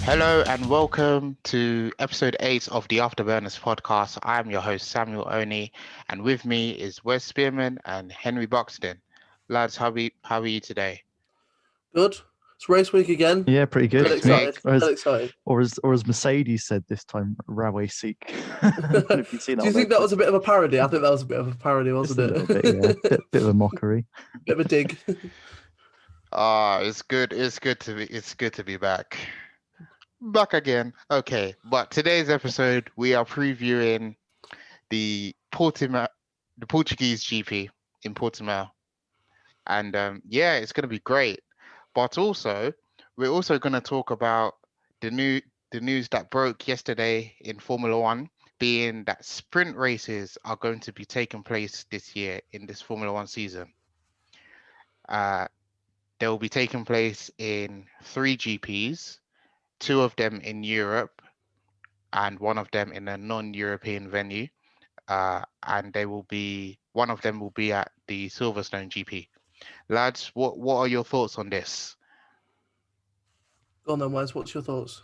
Hello and welcome to episode 8 of the AfterBurners podcast. I'm your host, Samuel Oni, and with me is Wes Spearman and Henry Buxton. Lads, how are you today? Good. It's race week again. Yeah, pretty good. Get excited. Or as, Get excited. or as Mercedes said this time, Railway Seek. Have you seen Do you think that was a bit of a parody? I think that was a bit of a parody, wasn't Just a it? little bit, yeah. Bit of a mockery. Bit of a dig. It's good to be back. Back again. Okay, but today's episode we are previewing the Portuguese GP in Portimao. And it's going to be great. But also, we're also going to talk about the news that broke yesterday in Formula One, being that sprint races are going to be taking place this year in this Formula One season. They will be taking place in 3 GPs, 2 of them in Europe, and 1 of them in a non-European venue. And one of them will be at the Silverstone GP. Lads, what are your thoughts on this? Go on then, Wes. What's your thoughts?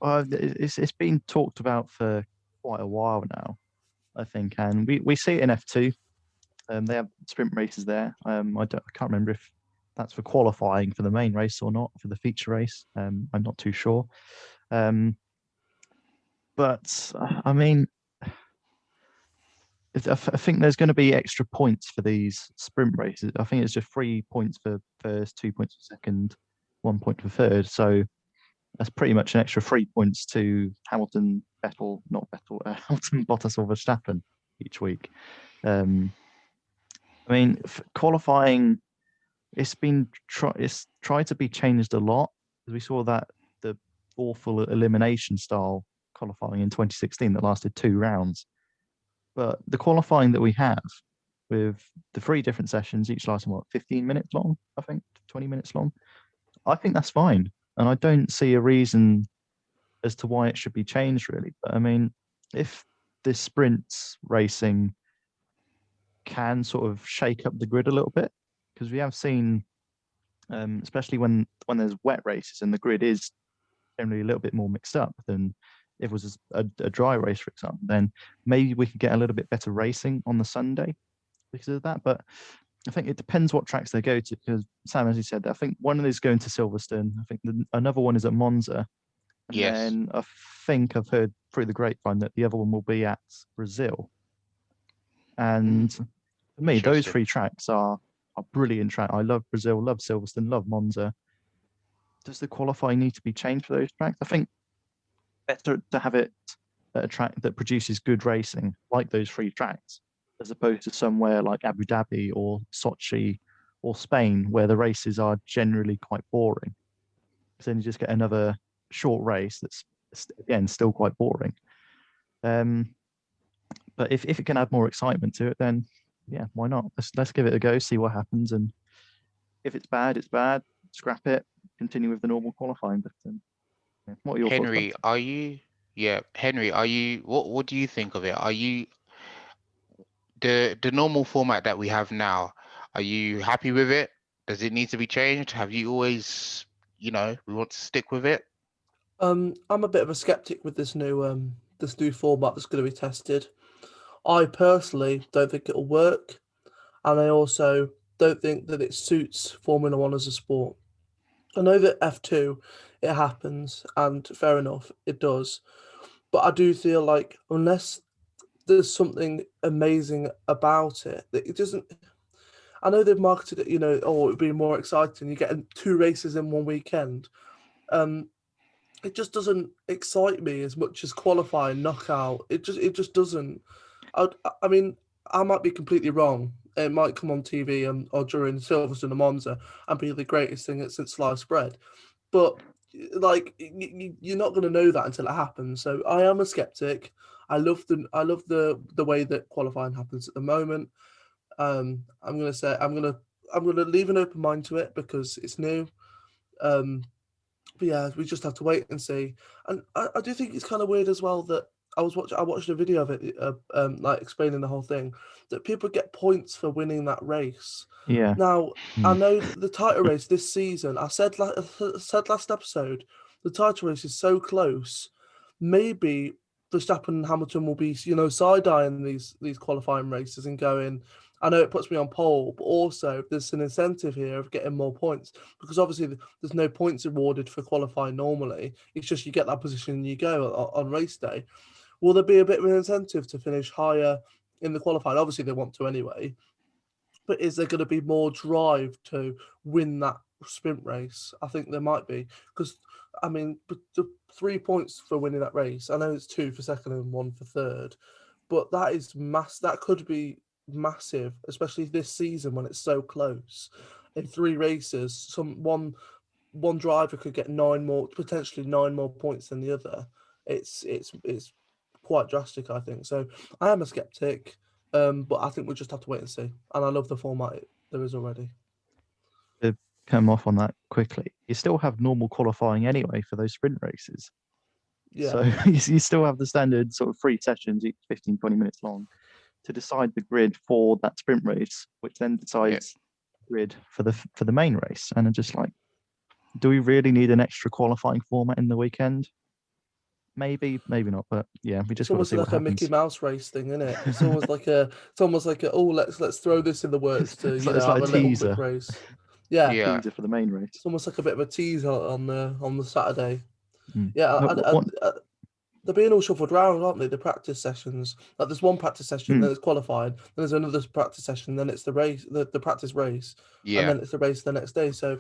It's been talked about for quite a while now, I think, and we see it in F2. They have sprint races there. I can't remember if that's for qualifying for the main race or not, for the feature race. I'm not too sure. But I mean, I think there's going to be extra points for these sprint races. I think it's just 3 points for first, 2 points for second, 1 point for third. So that's pretty much an extra 3 points to Hamilton, Hamilton, Bottas or Verstappen each week. I mean, qualifying, it's tried to be changed a lot, because we saw that the awful elimination style qualifying in 2016 that lasted 2 rounds. But the qualifying that we have with the 3 different sessions, each lasting 15 minutes long, I think, 20 minutes long, I think that's fine. And I don't see a reason as to why it should be changed, really. But I mean, if this sprints racing can sort of shake up the grid a little bit, because we have seen, especially when there's wet races and the grid is generally a little bit more mixed up than if it was a dry race, for example, then maybe we could get a little bit better racing on the Sunday because of that. But I think it depends what tracks they go to, because Sam, as you said, I think one of them is going to Silverstone. I think another one is at Monza. And Yes. then I think I've heard through the grapevine that the other one will be at Brazil. And for me, those 3 tracks are brilliant tracks. I love Brazil, love Silverstone, love Monza. Does the qualifying need to be changed for those tracks? I think better to have it at a track that produces good racing, like those 3 tracks, as opposed to somewhere like Abu Dhabi or Sochi or Spain, where the races are generally quite boring. Because then you just get another short race that's, again, still quite boring. But if it can add more excitement to it, then yeah, why not? Let's give it a go, see what happens, and if it's bad, it's bad. Scrap it, continue with the normal qualifying. But what are your Henry, thoughts? Henry, are you what do you think of it? Are you the normal format that we have now, are you happy with it? Does it need to be changed? Have you always, we want to stick with it? I'm a bit of a skeptic with this new format that's going to be tested. I personally don't think it'll work, and I also don't think that it suits Formula One as a sport. I know that F2 it happens, and fair enough, it does. But I do feel like unless there's something amazing about it, that it doesn't. I know they've marketed it, it would be more exciting. You're getting 2 races in one weekend. It just doesn't excite me as much as qualifying, knockout. It just doesn't. I mean, I might be completely wrong. It might come on TV or during Silverstone and Monza and be the greatest thing since sliced bread. But like, you're not going to know that until it happens. So I am a skeptic. I love the way that qualifying happens at the moment. I'm gonna leave an open mind to it because it's new. But yeah, we just have to wait and see. And I do think it's kind of weird as well that I watched a video of it, like explaining the whole thing, that people get points for winning that race. Yeah. Now, I know the title race this season, I said last episode the title race is so close. Maybe Verstappen and Hamilton will be, side-eyeing these qualifying races and going, I know it puts me on pole, but also there's an incentive here of getting more points, because obviously there's no points awarded for qualifying normally. It's just you get that position and you go on race day. Will there be a bit of an incentive to finish higher in the qualifying? Obviously they want to anyway, but is there going to be more drive to win that sprint race? I think there might be, because I mean, the 3 points for winning that race, I know it's 2 for second and 1 for third, but that is that could be massive, especially this season when it's so close. In 3 races, one driver could get potentially 9 more points than the other. It's quite drastic, I think. So I am a skeptic, but I think we'll just have to wait and see. And I love the format there is already. To come off on that quickly, you still have normal qualifying anyway for those sprint races. Yeah. So you still have the standard sort of 3 sessions, each 15, 20 minutes long, to decide the grid for that sprint race, which then decides the grid for the main race. And I'm just like, do we really need an extra qualifying format in the weekend? Maybe, maybe not. But yeah, we just got to see what happens. Mickey Mouse race thing, isn't it? It's almost like a let's throw this in the works to It's have like a a little teaser. quick race. Yeah, Teaser for the main race. It's almost like a bit of a teaser on the Saturday. Mm. Yeah, they're being all shuffled around, aren't they? The practice sessions. Like there's one practice session, then it's qualifying, then there's another practice session, then it's the race, the practice race, and then it's the race the next day. So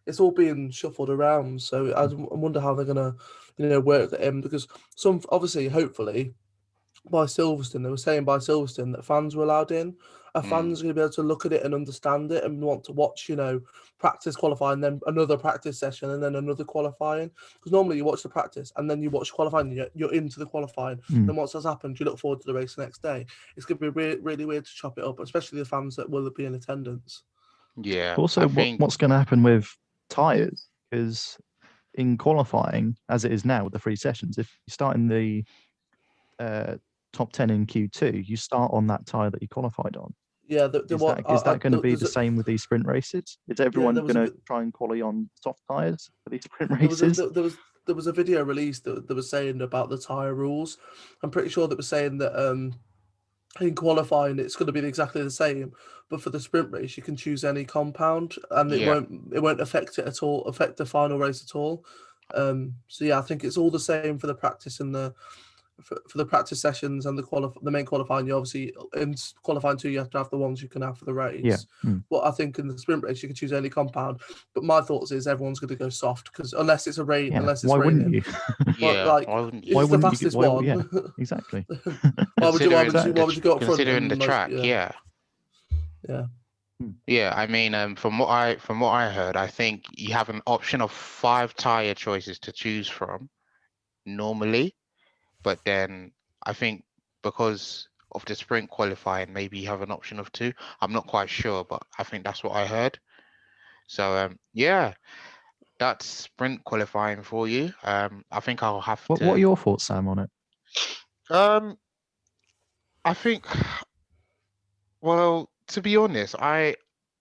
it's all being shuffled around. So I wonder how they're gonna, work that in, because hopefully, by Silverstone, they were saying by Silverstone that fans were allowed in. Fans are going to be able to look at it and understand it and want to watch, practice qualifying, then another practice session, and then another qualifying. Because normally you watch the practice and then you watch qualifying, and you're into the qualifying. Then once that's happened, you look forward to the race the next day. It's going to be really weird to chop it up, especially the fans that will be in attendance. Yeah. Also, what's going to happen with tyres? Because in qualifying, as it is now with the 3 sessions, if you start in the top 10 in Q2, you start on that tyre that you qualified on. Yeah, is that going to be the same with these sprint races? Is everyone going to try and qualify on soft tyres for these sprint races? There was a video released that was saying about the tyre rules. I'm pretty sure that was saying that in qualifying it's going to be exactly the same, but for the sprint race you can choose any compound, and it won't affect it at all, affect the final race at all. So yeah, I think it's all the same for the practice and for the practice sessions and the main qualifying. You obviously in qualifying 2 you have to have the ones you can have for the race. But I think in the sprint race you can choose any compound. But my thoughts is everyone's going to go soft, because unless it's raining. Why Wouldn't you? Why wouldn't you? It's the fastest one. Yeah, exactly. why would you go up front? Considering the track, Yeah. Yeah, I mean, from what I heard, I think you have an option of 5 tire choices to choose from normally. But then I think because of the sprint qualifying, maybe you have an option of 2. I'm not quite sure, but I think that's what I heard. So yeah, that's sprint qualifying for you. I think I'll have to. What are your thoughts, Sam, on it? I think, well, to be honest, I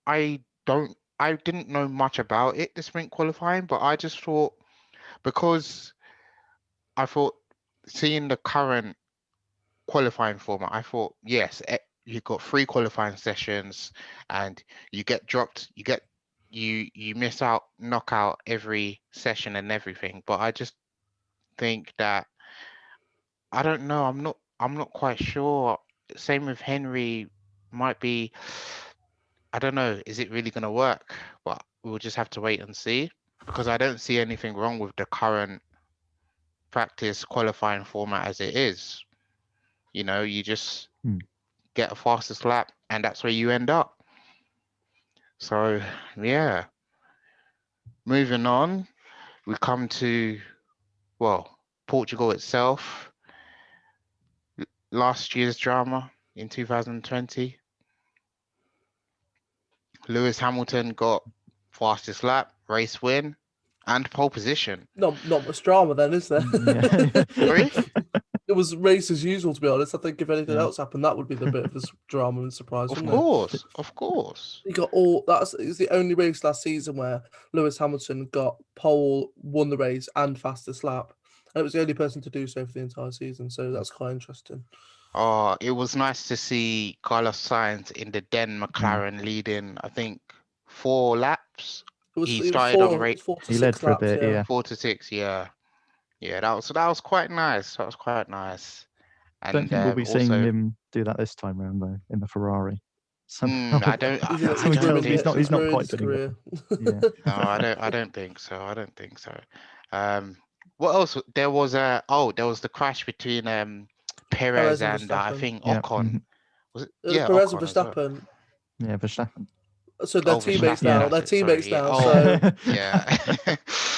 didn't know much about it, the sprint qualifying, but I just thought, because I thought, seeing the current qualifying format, I thought, yes, you've got 3 qualifying sessions and you get dropped, you miss out, knockout every session and everything. But I just think that, I don't know, I'm not quite sure. Same with Henry, might be, I don't know, is it really going to work? But we'll just have to wait and see, because I don't see anything wrong with the current practice qualifying format as it is. You just get a fastest lap and that's where you end up. So yeah, moving on, we come to, well, Portugal itself. Last year's drama in 2020. Lewis Hamilton got fastest lap, race win, and pole position. Not much drama then, is there? Sorry? it was race as usual, to be honest. I think if anything Yeah. else happened, that would be the bit of this drama and surprise, Of wouldn't it? course, of course. He got it's the only race last season where Lewis Hamilton got pole, won the race, and fastest lap. And it was the only person to do so for the entire season. So that's quite interesting. Oh, it was nice to see Carlos Sainz in the Den McLaren leading, I think, 4 laps. He started on rate 4 to He 6 led for a laps, bit, yeah. 4 to 6, yeah. Yeah, that was quite nice. That was quite nice. I don't And think we'll be seeing also, him do that this time round though in the Ferrari. Somehow, I don't something tells think me he's not It's ruined quite his doing career. it. Yeah. No, I don't think so. I don't think so. What else? There was the crash between Perez Perez and and I Verstappen. think Yeah. Ocon. Was it? It was Yeah, Perez and Ocon as well. Verstappen. Yeah, Verstappen. So they're Oh, teammates Verstappen, now. that's They're it, sorry. teammates now. Oh, So yeah.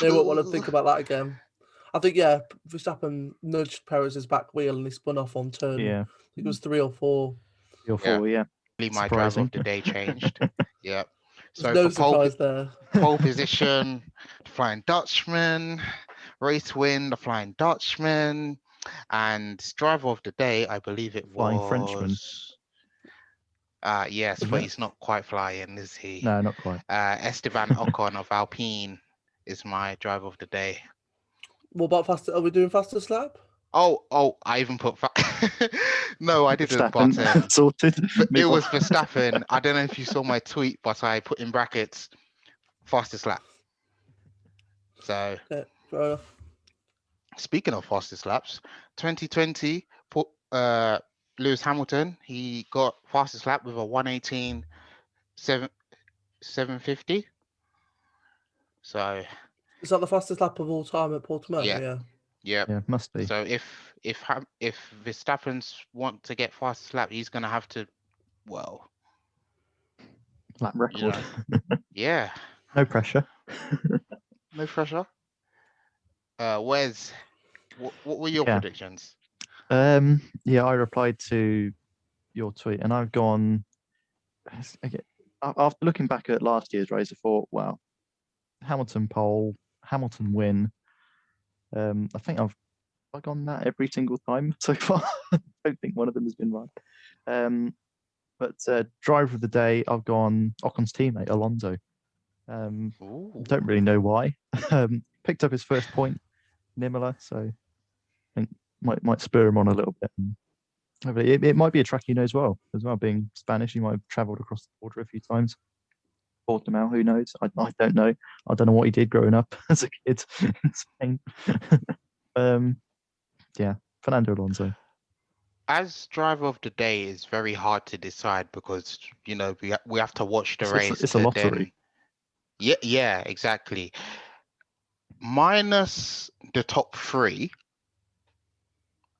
they won't want to think about that again. I think, yeah, Verstappen nudged Perez's back wheel and he spun off on turn. Yeah. I think it was 3 or 4. 3 or 4, yeah. My driver Surprising. of the day changed. Yeah. So There's no for surprise there. pole position, the Flying Dutchman, race win, the Flying Dutchman, and driver of the day, I believe it Flying was. Frenchman. Yes, Is but it? he's not quite flying, is he? No, not quite. Esteban Ocon of Alpine is my driver of the day. What about faster? Are we doing fastest lap? Oh, I even put no, I didn't. Verstappen, But sorted. it was Verstappen. I don't know if you saw my tweet, but I put in brackets fastest lap. So Yeah, fair enough. speaking of fastest laps, 2020, Lewis Hamilton, he got fastest lap with a 1:18.750. So Is that the fastest lap of all time at Portimao? Yeah. Yeah, must be. So if Verstappen's want to get fastest lap, he's gonna have to, well, Lap record. yeah, No pressure. no pressure. Wes, what were your predictions? Yeah, I replied to your tweet, and I've gone. After looking back at last year's race, I thought, wow, Hamilton pole, Hamilton win. I think I've gone that every single time so far. I don't think one of them has been right. But driver of the day, I've gone Ocon's teammate Alonso. Don't really know why. Picked up his first point in Imola, so I think might spur him on a little bit. It might be a track he knows well as well. Being Spanish, he might have travelled across the border a few times. Portimao, who knows? I don't know. I don't know what he did growing up as a kid in Spain. Yeah, Fernando Alonso. As driver of the day is very hard to decide because we have to watch the race. It's a lottery. Yeah, exactly. Minus the top 3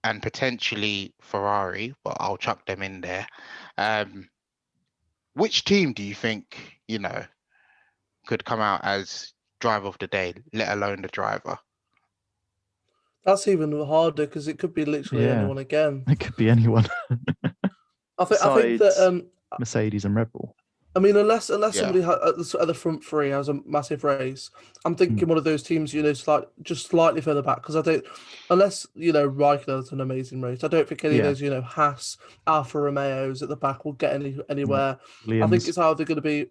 and potentially Ferrari, but I'll chuck them in there. Which team do you think could come out as driver of the day, let alone the driver? That's even harder because it could be literally anyone again. It could be anyone. I think that Mercedes and Red Bull. I mean, unless somebody at the front 3 has a massive race, I'm thinking one of those teams, just slightly further back. Because I don't, unless Raikkonen does an amazing race, I don't think any of those Haas, Alfa Romeos at the back will get anywhere. Williams. I think it's either going to be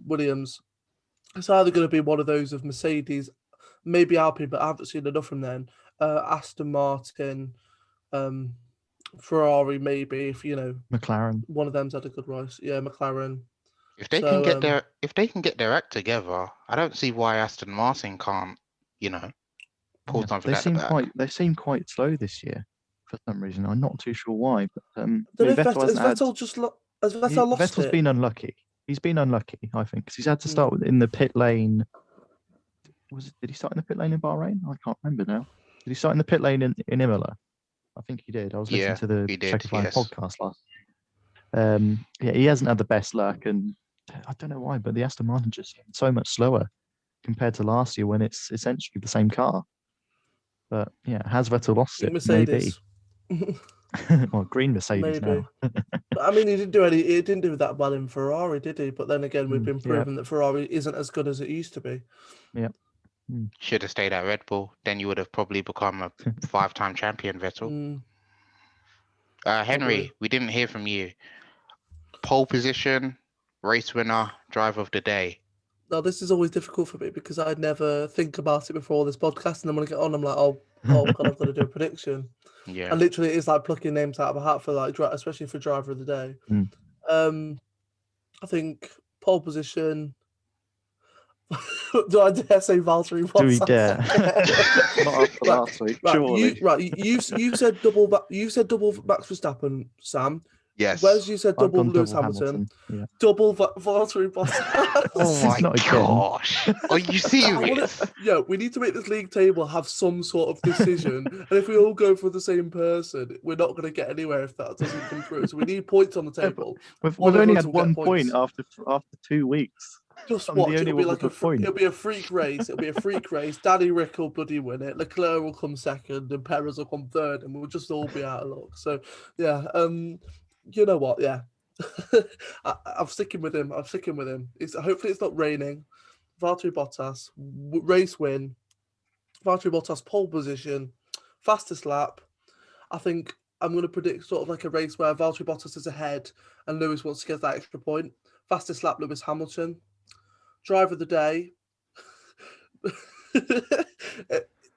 Williams. It's either going to be one of those of Mercedes, maybe Alpine, but I haven't seen enough from them. Aston Martin, Ferrari, maybe if McLaren. One of them's had a good race. Yeah, McLaren. If they can get their act together, I don't see why Aston Martin can't, pull something out of that. They seem quite slow this year for some reason. I'm not too sure why, but Vettel's been unlucky. He's been unlucky, I think, because he's had to start in the pit lane. Did he start in the pit lane in Bahrain? I can't remember now. Did he start in the pit lane in Imola? I think he did. I was listening to the Czechoslovakian podcast last. He hasn't had the best luck, and I don't know why, but the Aston Martin just seemed so much slower compared to last year when it's essentially the same car. But has Vettel lost it? Mercedes. Maybe. Well, green Mercedes now. I mean, he didn't do that well in Ferrari, did he? But then again, we've been proven that Ferrari isn't as good as it used to be. Yeah. Should have stayed at Red Bull. Then you would have probably become a 5-time champion, Vettel. Henry, Agree. we didn't hear from you. Pole position, race winner, driver of the day. Now, this is always difficult for me because I never think about it before this podcast, and then when I get on, I'm like, oh God, I've got to do a prediction. Yeah. And literally, it's like plucking names out of a hat for like, especially for driver of the day. I think pole position. Do I dare say Valtteri Bottas? Do we dare? Not after last week, surely. You said double. You said double Max Verstappen, Sam. Yes. Wes, you said I've double gone Lewis double Hamilton. Yeah. Double Valtteri Bottas. Oh my Not again. gosh. Are you serious? We need to make this league table have some sort of decision. And if we all go for the same person, we're not going to get anywhere if that doesn't come through. So we need points on the table. We've only had 1 point after 2 weeks. Just I'm watch. the only It'll be one like with a point. it'll be a freak race. It'll be a freak race. Danny Rick will bloody win it. Leclerc will come second, and Perez will come third, and we'll just all be out of luck. So yeah, you know what? Yeah, I'm sticking with him. Hopefully it's not raining. Valtteri Bottas race win. Valtteri Bottas pole position, fastest lap. I think I'm going to predict sort of like a race where Valtteri Bottas is ahead and Lewis wants to get that extra point. Fastest lap, Lewis Hamilton. Driver of the day.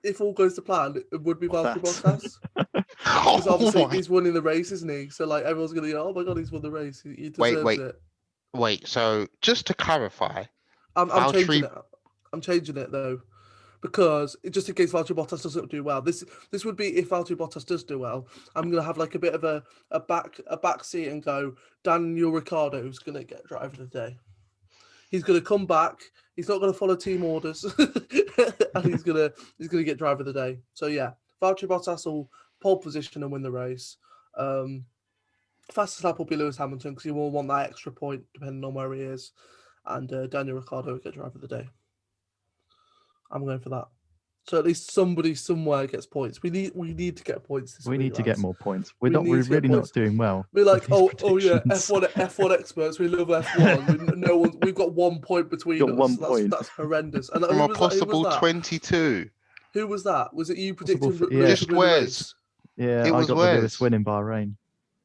If all goes to plan, it would be Valtteri Bottas. Because obviously he's winning the race, isn't he? So like everyone's going to go, oh my God, he's won the race. He deserves it. Wait, so just to clarify. I'm changing it though. Because just in case Valtteri Bottas doesn't do well, this would be if Valtteri Bottas does do well. I'm gonna have like a bit of a back seat and go. Daniel Ricciardo's gonna get driver of the day. He's gonna come back. He's not gonna follow team orders, and he's gonna get driver of the day. So yeah, Valtteri Bottas will pole position and win the race. Fastest lap will be Lewis Hamilton because he will want that extra point depending on where he is, and Daniel Ricciardo will get driver of the day. I'm going for that. So at least somebody somewhere gets points. We need to get points this week. We need to get more points. We're need to really not doing well. We're like, oh yeah, F1 experts. We love F1. We've got 1 point between us. 1 point. That's horrendous. And From a possible 22. Who was that? Was it you predicting? Just Wes. Yeah, I got the Lewis win in Bahrain.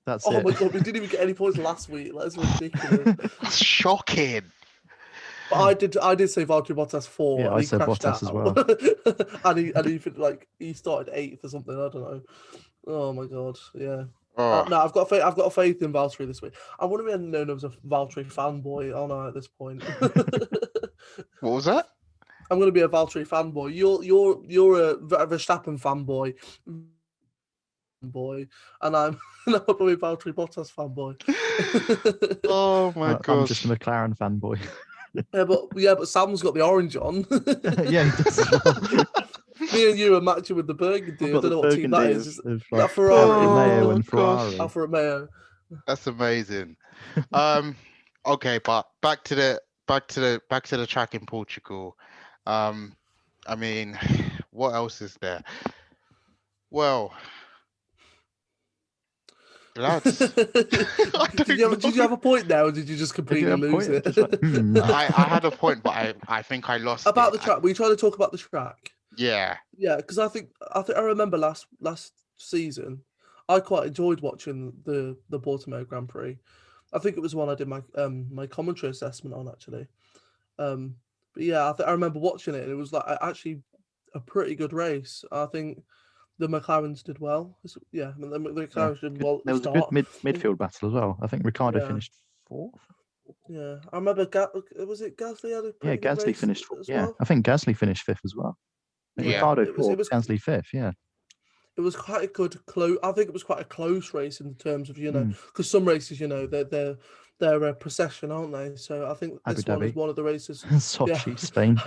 That's it. Oh my God, we didn't even get any points last week. That's ridiculous. That's shocking. But I did say Valtteri Bottas 4. Yeah, and I he said crashed Bottas out. and he started 8th or something. I don't know. Oh my God, yeah. Oh. No, I've got faith in Valtteri this week. I want to be known as a Valtteri fanboy. Oh no, at this point. What was that? I'm going to be a Valtteri fanboy. You're a Verstappen fanboy. And I'm probably a Valtteri Bottas fanboy. Oh my God! I'm just a McLaren fanboy. but Sam's got the orange on. Yeah, he does. Me and you are matching with the burgundy. I don't know what team that is. That Ferrari. Mayo and Ferrari. Alfa Romeo. That's amazing. Okay, but back to the track in Portugal. I mean, what else is there? Well, lads, did you have a point now, or did you just completely lose it? I had a point, but I think I lost about it. The track. Were you trying to talk about the track? Yeah. Yeah, because I think I remember last season, I quite enjoyed watching the Portimao Grand Prix. I think it was one I did my commentary assessment on actually. But yeah, I remember watching it, and it was like actually a pretty good race. I think the McLarens did well. Yeah, the McLarens did well. There was a good midfield battle as well. I think Ricciardo finished 4th. Yeah, I remember. Was it Gasly had a pretty good Gasly race finished. well? I think Gasly finished 5th as well. Ricciardo 4th, Gasly 5th. Yeah. It was quite a good close. I think it was quite a close race in terms of because some races they're a procession, aren't they? So I think this one is one of the races. Sochi, Spain.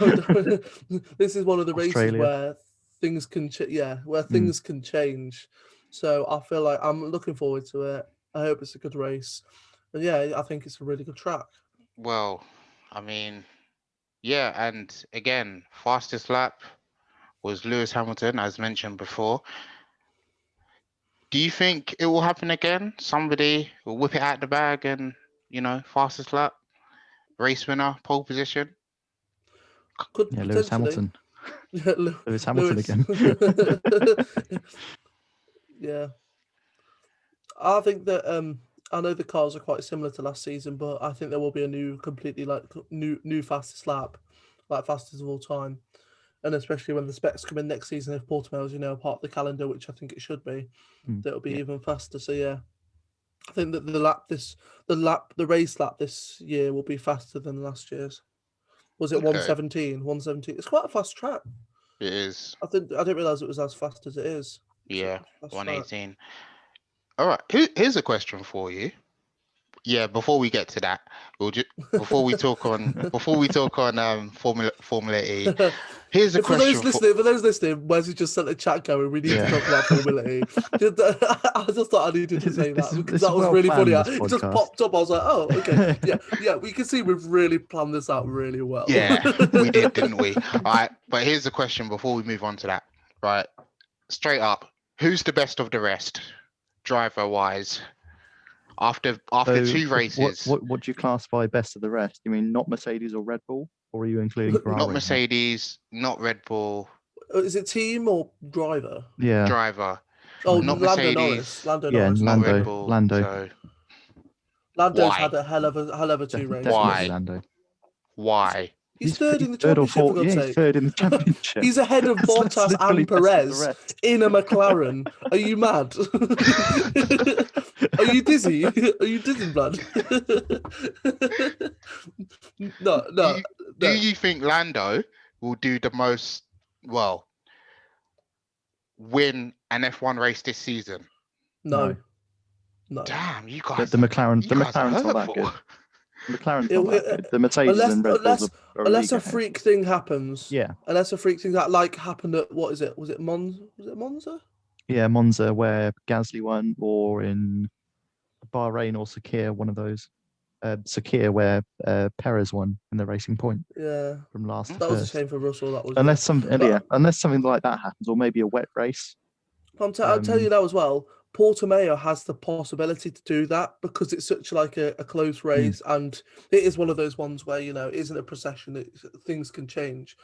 This is one of the Australia. races where things can things can change. So I feel like I'm looking forward to it. I hope it's a good race, and yeah, I think it's a really good track. Well, I mean, yeah, and again, fastest lap was Lewis Hamilton, as mentioned before. Do you think it will happen again? Somebody will whip it out the bag and, fastest lap, race winner, pole position? Could Lewis Hamilton. Lewis Hamilton again. Yeah. I think that I know the cars are quite similar to last season, but I think there will be a new, completely new fastest lap, like fastest of all time, and especially when the specs come in next season, if Portimao is part of the calendar, which I think it should be, that'll be even faster. So yeah, I think that the race lap this year will be faster than last year's. Was it 117? 117. It's quite a fast track. It is. I didn't realize it was as fast as it is. Yeah, 118. All right. Here's a question for you. Yeah, before we get to that, before we talk on Formula E. Here's a question for those listening. Wes just sent a chat going. We need to talk about Formula E. I just thought I needed to say that because that was really funny. It just popped up. I was like, oh, okay, yeah. We can see we've really planned this out really well. Yeah, we did, didn't we? All right, but here's the question before we move on to that. Right, straight up, who's the best of the rest, driver-wise? After 2 races, what do you classify best of the rest? You mean not Mercedes or Red Bull, or are you including Ferrari? Not Mercedes, not Red Bull. Is it team or driver? Yeah, driver. Oh, not Lando Mercedes. Norris. Lando yeah, Norris. Lando. Red Bull, Lando. So Lando's why? had a hell of a 2 races. Why? Lando. Why? He's third in the third or championship, for fourth. God's Yeah, sake. he's third in the championship. He's ahead of Bottas literally and best of the Perez rest. in a McLaren. Are you mad? Are you dizzy? Are you dizzy, blood? No. Do you think Lando will do the most? Well, win an F1 race this season? No. Damn, you guys. The McLaren's are not that good. McLaren's not that good. The Mercedes and Red Bulls are unless a freak thing happens. Yeah. Unless a freak thing that happened at what is it? Was it Monza? Yeah, Monza, where Gasly won, or in Bahrain or Sakir, one of those. Sakir, where Perez won in the Racing Point. Yeah. From last. That was a shame for Russell. That was. Unless something like that happens, or maybe a wet race. I'll tell you now as well. Portimao has the possibility to do that because it's such like a close race, and it is one of those ones where it isn't a procession. Things can change.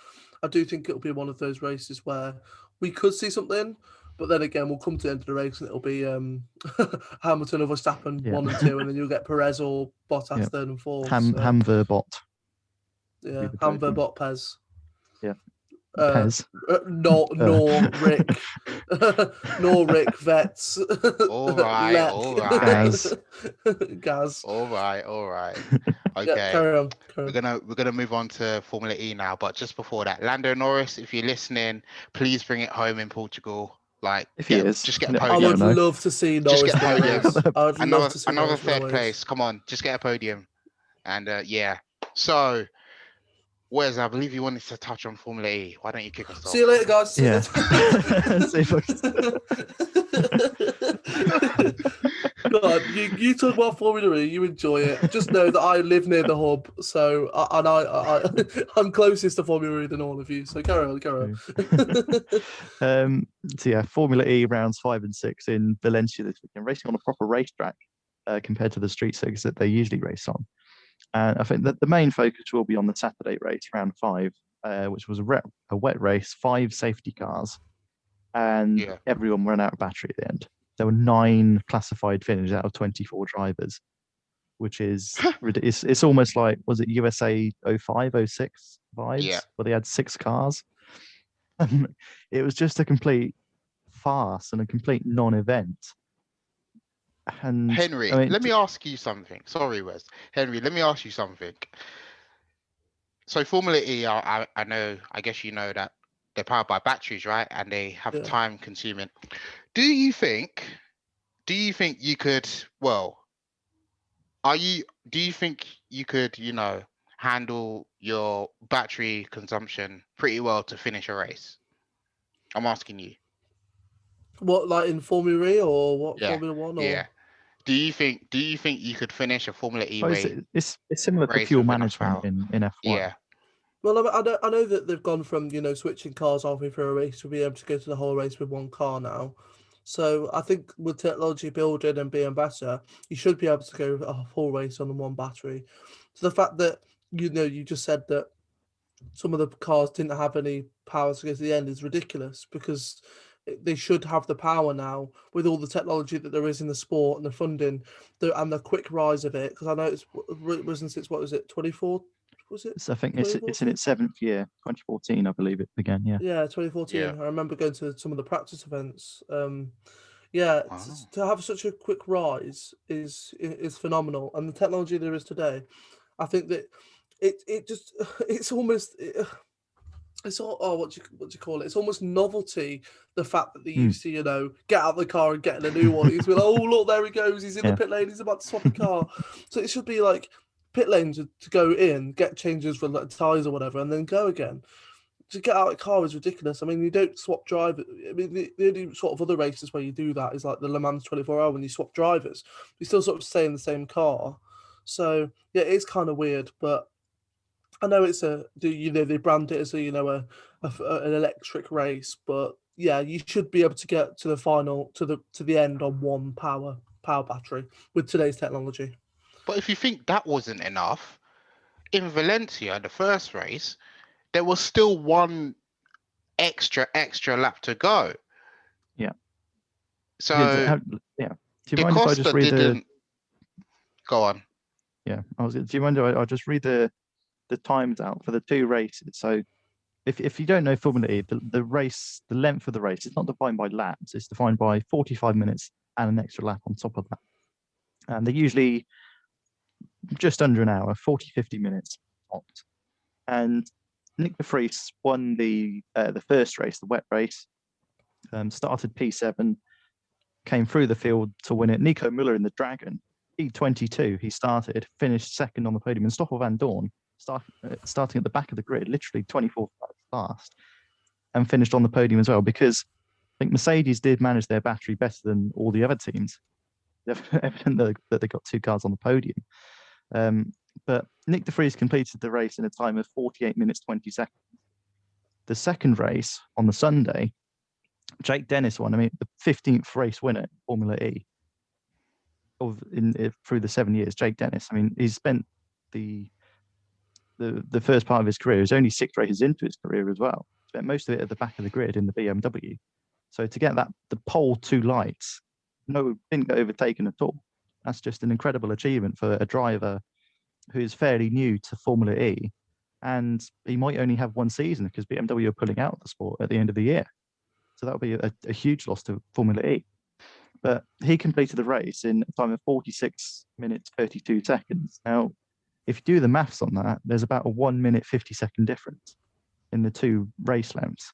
I do think it'll be one of those races where we could see something, but then again, we'll come to the end of the race and it'll be Hamilton or Verstappen 1 and 2, and then you'll get Perez or Bottas 3rd and 4th. Hamverbot. Yeah, Hamverbot Pez. Yeah. Pez. Nor Rick. Nor Rick Vets. All right. Gaz. All right. Okay. Yeah, carry on. We're gonna move on to Formula E now, but just before that, Lando Norris, if you're listening, please bring it home in Portugal. Like, if he is, just get a I podium. would love to see Norris. Just get a podium. I would love to see another Norris 3rd place. Come on, just get a podium. And yeah. So, Wes, I believe you wanted to touch on Formula E. Why don't you kick us off? See you later, guys. Yeah. God, you talk about Formula E, you enjoy it. Just know that I live near the hub, so I'm closest to Formula E than all of you. So carry on. So yeah, Formula E rounds 5 and 6 in Valencia this weekend, racing on a proper racetrack compared to the street circuits that they usually race on. And I think that the main focus will be on the Saturday race, round 5, which was a wet race, 5 safety cars, and everyone ran out of battery at the end. There were 9 classified finishes out of 24 drivers, which is it's almost like, was it USA 05, 06 vibes, where they had 6 cars. It was just a complete farce and a complete non-event. And Henry, let me ask you something. Sorry, Wes. Henry, let me ask you something. So Formula E, I know, I guess you know that they're powered by batteries, right? And they have time consuming. Do you think you could, do you think you could, handle your battery consumption pretty well to finish a race? I'm asking you. What, like in Formula E or what? Formula 1? Or? Yeah. Do you think you could finish a Formula E race? It's similar to fuel management in F1. Yeah. Well, I know that they've gone from switching cars halfway through a race to be able to go to the whole race with one car now. So I think with technology building and being better, you should be able to go a full race on one battery. So the fact that you just said that some of the cars didn't have any power to go to the end is ridiculous, because they should have the power now with all the technology that there is in the sport and the funding and the quick rise of it. Because I know it's risen since, what was it, 24? Was it? So I think it's in its 7th year, 2014, I believe it began. Yeah. Yeah, 2014. Yeah. I remember going to some of the practice events. Yeah, Wow. to have such a quick rise is phenomenal, and the technology there is today, I think that it just it's almost it's all, oh, what do you call it? It's almost novelty. The fact that they used to, get out of the car and get in a new one. He's like, oh look, there he goes. He's in the pit lane. He's about to swap the car. So it should be like pit lanes to go in, get changes for like tires or whatever, and then go again. To get out of the car is ridiculous. I mean, you don't swap drivers. I mean, the only sort of other races where you do that is like the Le Mans 24 Hour when you swap drivers. You still sort of stay in the same car. So yeah, it is kind of weird, but I know it's they brand it as an electric race, but yeah, you should be able to get to the final to the end on one power battery with today's technology. But if you think that wasn't enough, in Valencia, the first race, there was still one extra lap to go. Yeah. So yeah. Do you mind if I just read didn't... Go on. Yeah, do you mind if I just read the times out for the two races? So if you don't know Formula E, the race, the length of the race is not defined by laps. It's defined by 45 minutes and an extra lap on top of that. And they're usually just under an hour, 50 minutes tops. And Nick de Vries won the first race, the wet race, started P7, came through the field to win it. Nico Müller in the Dragon, P22, he started, finished second on the podium, and Stoffel van Dorn starting at the back of the grid, literally 24 fast, and finished on the podium as well, because I think Mercedes did manage their battery better than all the other teams. Evident that they got two cars on the podium. But Nick de Vries completed the race in a time of 48 minutes 20 seconds. The second race on the Sunday, Jake Dennis won. I mean, the 15th race winner in Formula E through the 7 years. Jake Dennis. I mean, he's spent the first part of his career. He's only 6 races into his career as well. Spent most of it at the back of the grid in the BMW. So to get the pole 2 lights, didn't get overtaken at all. That's just an incredible achievement for a driver who is fairly new to Formula E, and he might only have one season because BMW are pulling out of the sport at the end of the year. So that would be a huge loss to Formula E. But he completed the race in a time of 46 minutes 32 seconds. Now, if you do the maths on that, there's about a 1 minute 50-second difference in the two race lengths,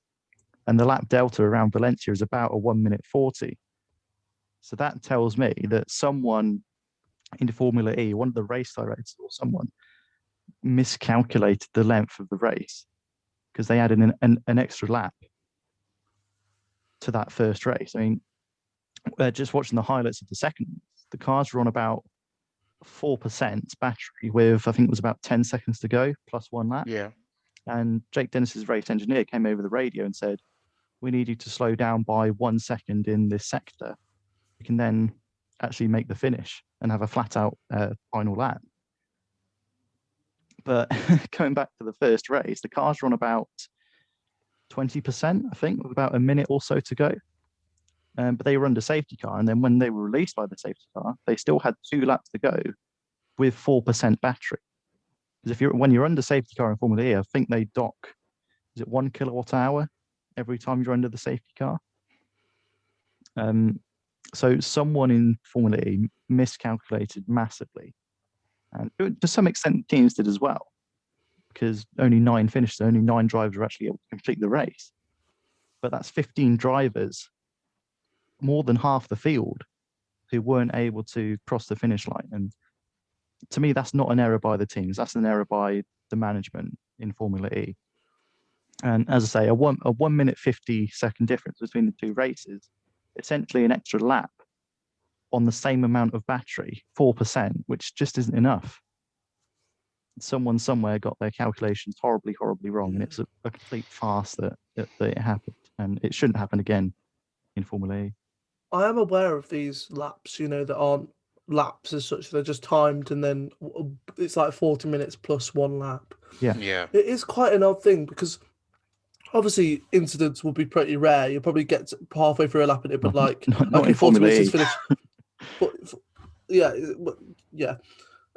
and the lap delta around Valencia is about a 1 minute 40. So that tells me that someone in Formula E, one of the race directors or someone, miscalculated the length of the race because they added an extra lap to that first race. I mean, just watching the highlights of the second, the cars were on about 4% battery with, I think it was about 10 seconds to go, plus 1 lap. Yeah. And Jake Dennis's race engineer came over the radio and said, we need you to slow down by 1 second in this sector. We can then actually make the finish and have a flat out final lap. But going back to the first race, the cars were on about 20%, I think, with about a minute or so to go. But they were under safety car. And then when they were released by the safety car, they still had 2 laps to go with 4% battery. Because when you're under safety car in Formula E, I think they dock, is it 1 kilowatt hour every time you're under the safety car? So someone in Formula E miscalculated massively. And to some extent, teams did as well, because only 9 finished, only 9 drivers were actually able to complete the race. But that's 15 drivers, more than half the field, who weren't able to cross the finish line. And to me, that's not an error by the teams. That's an error by the management in Formula E. And as I say, a 1 minute 50-second difference between the two races, essentially an extra lap on the same amount of battery, 4%, which just isn't enough. Someone somewhere got their calculations horribly, horribly wrong, and it's a complete farce that it happened, and it shouldn't happen again in Formula E. I am aware of these laps, that aren't laps as such. They're just timed, and then it's like 40 minutes plus one lap. Yeah. It is quite an odd thing because obviously incidents will be pretty rare. You'll probably get halfway through a lap and it'll be like, not okay, in 40 Formula minutes E. is finished. Yeah.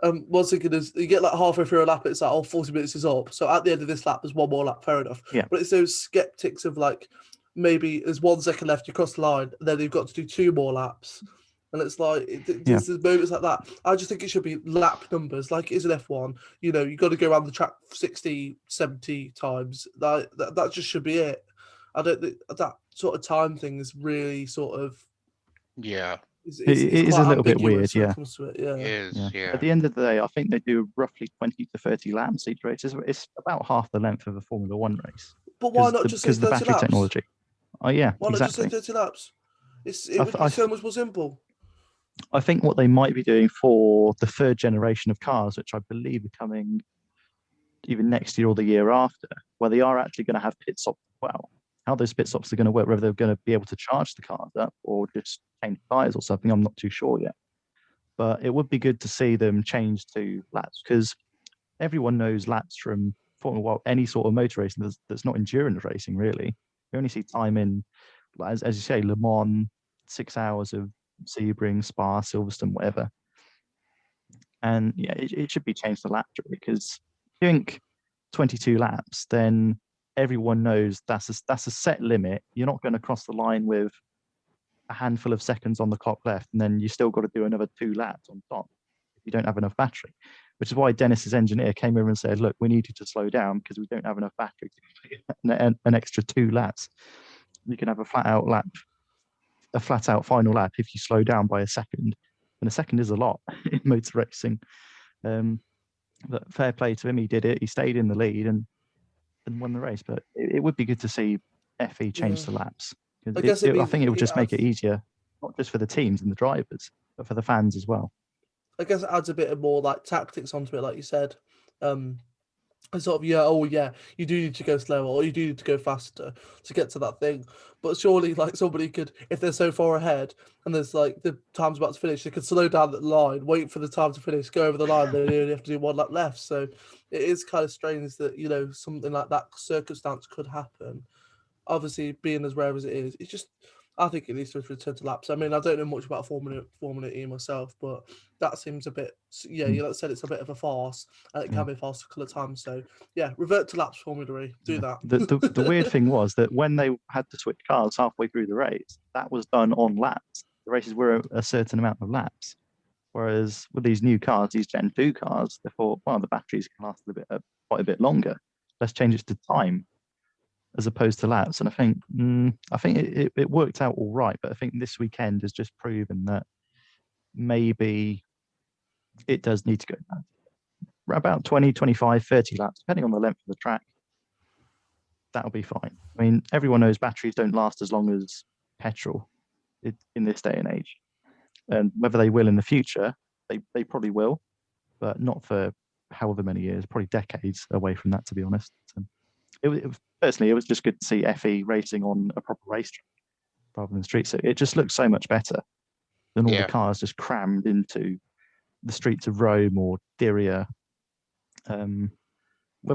One thing is, you get like halfway through a lap, it's like, 40 minutes is up. So at the end of this lap, there's one more lap, fair enough. Yeah. But it's those skeptics of like, maybe there's 1 second left, you cross the line, and then you've got to do 2 more laps. And it's like, there's moments like that. I just think it should be lap numbers, like it is an F1. You know, you got to go around the track 60, 70 times. That just should be it. I don't think that sort of time thing is really sort of... Yeah. It's It is a little bit weird, when it comes to it, It is, yeah. At the end of the day, I think they do roughly 20 to 30 laps each race. It's about half the length of a Formula One race. But why not just say 30 because of the battery laps? technology? Oh yeah, why exactly. not just say 30 laps? It would be so much more simple. I think what they might be doing for the third generation of cars, which I believe are coming even next year or the year after, where they are actually going to have pit stops as well. How those pit stops are going to work, whether they're going to be able to charge the cars up or just change tyres or something, I'm not too sure yet. But it would be good to see them change to laps, because everyone knows laps from any sort of motor racing that's not endurance racing, really. We only see time in, as you say, Le Mans, 6 hours of Sebring, Spa, Silverstone, whatever. And yeah, it should be changed to laps, really, because if you think 22 laps, then everyone knows that's a set limit. You're not going to cross the line with a handful of seconds on the clock left, and then you still got to do another 2 laps on top if you don't have enough battery. Which is why Dennis's engineer came over and said, "Look, we need you to slow down because we don't have enough battery to do an extra 2 laps. You can have a flat out final lap if you slow down by a second, and a second is a lot in motor racing." But fair play to him, he did it. He stayed in the lead and won the race. But it would be good to see FE change to laps. I think it would just make it easier, not just for the teams and the drivers, but for the fans as well. I guess it adds a bit of more like tactics onto it, like you said. And sort of, you do need to go slower or you do need to go faster to get to that thing. But surely, like, somebody could, if they're so far ahead and there's like the time's about to finish, they could slow down the line, wait for the time to finish, go over the line, then they only have to do 1 lap left. So it is kind of strange that, you know, something like that circumstance could happen. Obviously, being as rare as it is, it's just, I think it needs to return to laps. I mean, I don't know much about Formula E myself, but that seems a bit, like I said, it's a bit of a farce, and it can be a farce for a couple of times. So, yeah, revert to laps, Formula E. Do that. The weird thing was that when they had to switch cars halfway through the race, that was done on laps. The races were a certain amount of laps. Whereas with these new cars, these Gen 2 cars, they thought, well, the batteries can last quite a bit longer. Let's change it to time as opposed to laps. And I think it worked out all right, but I think this weekend has just proven that maybe it does need to go down about 20, 25, 30 laps, depending on the length of the track. That'll be fine. I mean, everyone knows batteries don't last as long as petrol in this day and age. And whether they will in the future, they probably will, but not for however many years, probably decades away from that, to be honest. So personally, it was just good to see FE racing on a proper racetrack rather than street. So it just looks so much better than all the cars just crammed into the streets of Rome or Diriyah. Whether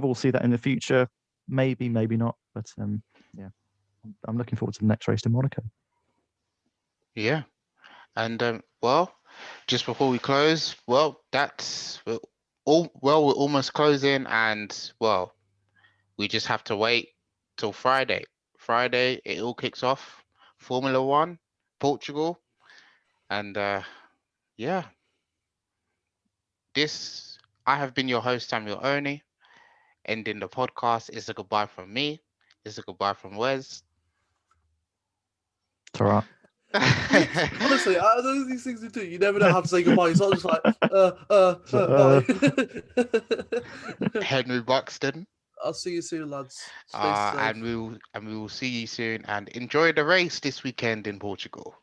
we'll see that in the future, maybe not. But yeah, I'm looking forward to the next race in Monaco. Yeah, and well, just before we close, we're almost closing, and well, we just have to wait till Friday. Friday, it all kicks off. Formula One, Portugal, and yeah. I have been your host, Samuel Oni. Ending the podcast is a goodbye from me. It's a goodbye from Wes. It's all right. Honestly, I don't know these things to do. You never know how to say goodbye. It's not just like, bye. Henry Buxton. I'll see you soon, lads. Stay safe. And we will see you soon. And enjoy the race this weekend in Portugal.